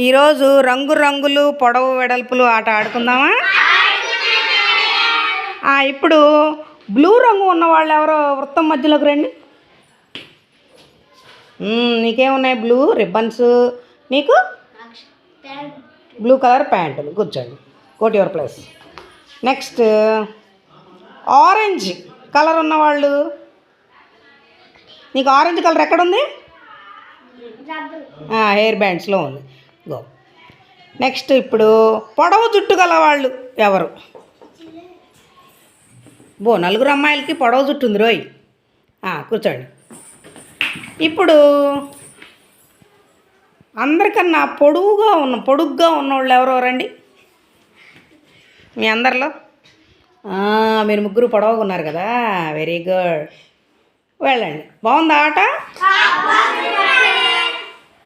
ఈరోజు రంగురంగులు పొడవు వెడల్పులు ఆట ఆడుకుందామా? ఇప్పుడు బ్లూ రంగు ఉన్న వాళ్ళు ఎవరో వృత్తం మధ్యలోకి రండి. నీకేమున్నాయి? Blue ribbons. నీకు బ్లూ కలర్ ప్యాంటులు. కూర్చోండి. కోట్ your place. Next orange colour ఉన్నవాళ్ళు. నీకు ఆరెంజ్ కలర్ ఎక్కడుంది? హెయిర్ బ్యాండ్స్లో ఉంది. గో. నెక్స్ట్ ఇప్పుడు పొడవు జుట్టు గలవాళ్ళు ఎవరు? నలుగురు అమ్మాయిలకి పొడవు జుట్టు ఉంది రోయ్. కూర్చోండి. ఇప్పుడు అందరికన్నా పొడుగ్గా ఉన్నవాళ్ళు ఎవరో రండి. మీ అందరిలో మీరు ముగ్గురు పొడవుగా ఉన్నారు కదా. Very good. వెళ్ళండి. బాగుందా ఆట?